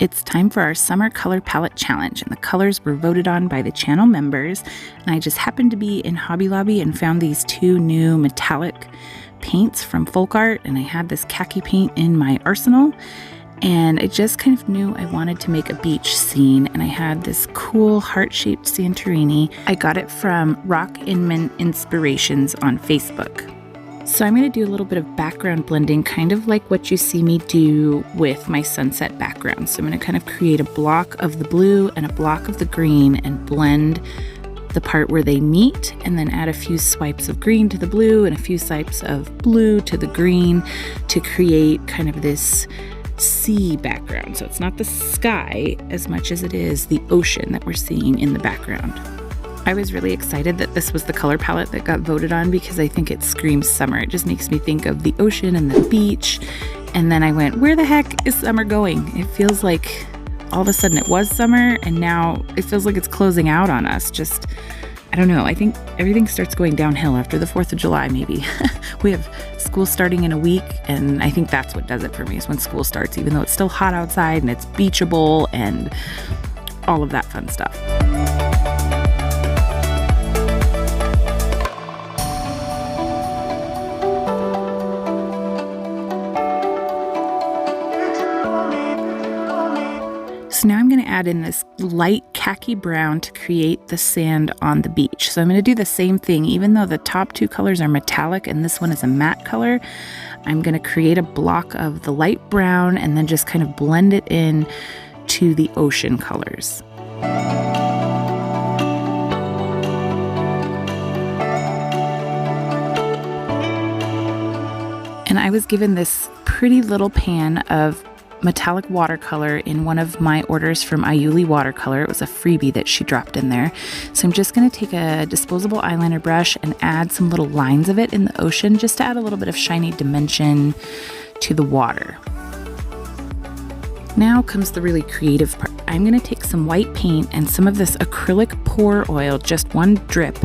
It's time for our summer color palette challenge, and the colors were voted on by the channel members. And I just happened to be in Hobby Lobby and found these two new metallic paints from Folk Art, and I had this khaki paint in my arsenal. And I just kind of knew I wanted to make a beach scene, and I had this cool heart-shaped Santorini. I got it from Rock Inman Inspirations on Facebook. So I'm going to do a little bit of background blending, kind of like what you see me do with my sunset background. So I'm going to kind of create a block of the blue and a block of the green and blend the part where they meet, and then add a few swipes of green to the blue and a few swipes of blue to the green to create kind of this sea background. So it's not the sky as much as it is the ocean that we're seeing in the background. I was really excited that this was the color palette that got voted on because I think it screams summer. It just makes me think of the ocean and the beach. And then I went, where the heck is summer going? It feels like all of a sudden it was summer, and now it feels like it's closing out on us. Just, I don't know. I think everything starts going downhill after the 4th of July, maybe. We have school starting in a week, and I think that's what does it for me, is when school starts, even though it's still hot outside and it's beachable and all of that fun stuff. So now I'm going to add in this light khaki brown to create the sand on the beach. So I'm going to do the same thing, even though the top two colors are metallic and this one is a matte color. I'm going to create a block of the light brown and then just kind of blend it in to the ocean colors. And I was given this pretty little pan of metallic watercolor in one of my orders from Ayuli Watercolor. It was a freebie that she dropped in there. So I'm just going to take a disposable eyeliner brush and add some little lines of it in the ocean, just to add a little bit of shiny dimension to the water. Now comes the really creative part. I'm going to take some white paint and some of this acrylic pour oil, just one drip,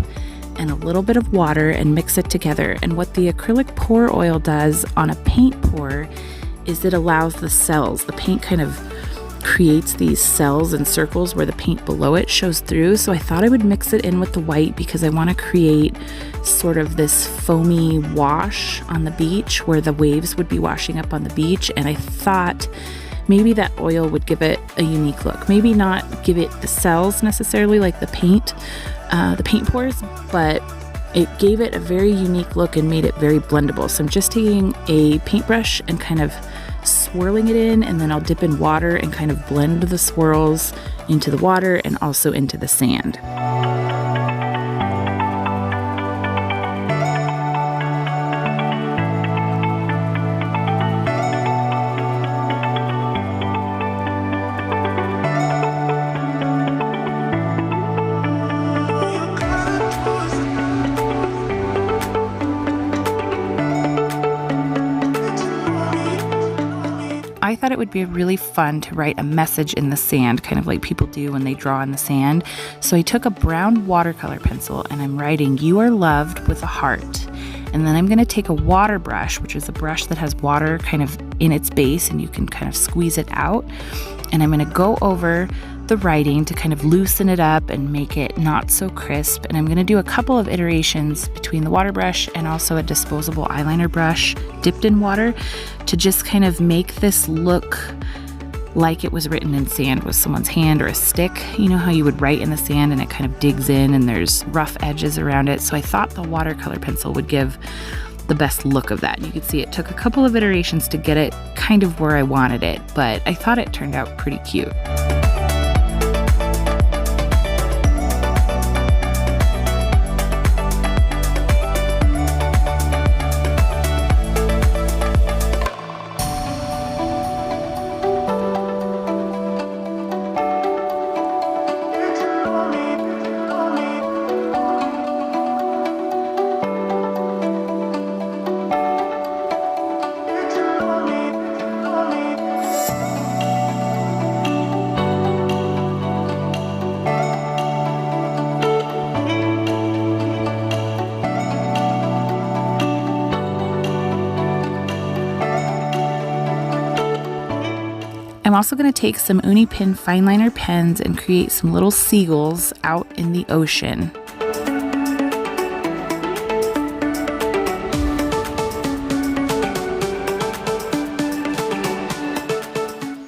and a little bit of water, and mix it together. And what the acrylic pour oil does on a paint pour is it allows the cells, the paint kind of creates these cells and circles where the paint below it shows through. So I thought I would mix it in with the white because I want to create sort of this foamy wash on the beach where the waves would be washing up on the beach. And I thought maybe that oil would give it a unique look. Maybe not give it the cells necessarily like the paint pours, but it gave it a very unique look and made it very blendable. So I'm just taking a paintbrush and kind of swirling it in, and then I'll dip in water and kind of blend the swirls into the water and also into the sand. I thought it would be really fun to write a message in the sand, kind of like people do when they draw in the sand. So I took a brown watercolor pencil and I'm writing, "You are loved," with a heart. And then I'm going to take a water brush, which is a brush that has water kind of in its base and you can kind of squeeze it out. And I'm going to go over the writing to kind of loosen it up and make it not so crisp. And I'm going to do a couple of iterations between the water brush and also a disposable eyeliner brush dipped in water to just kind of make this look like it was written in sand with someone's hand or a stick. You know how you would write in the sand and it kind of digs in and there's rough edges around it. So I thought the watercolor pencil would give the best look of that. You could see it took a couple of iterations to get it kind of where I wanted it, but I thought it turned out pretty cute. I'm also going to take some Uni Pin fine liner pens and create some little seagulls out in the ocean.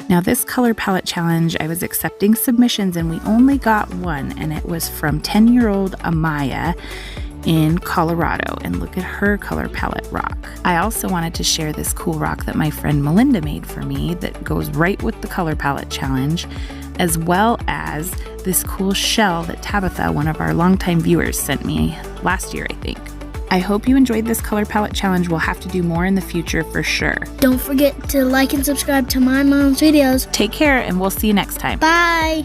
Now this color palette challenge, I was accepting submissions and we only got one, and it was from 10-year-old Amaya in Colorado, and look at her color palette rock. I also wanted to share this cool rock that my friend Melinda made for me that goes right with the color palette challenge, as well as this cool shell that Tabitha, one of our longtime viewers, sent me last year, I think. I hope you enjoyed this color palette challenge. We'll have to do more in the future for sure. Don't forget to like and subscribe to my mom's videos. Take care, and we'll see you next time. Bye!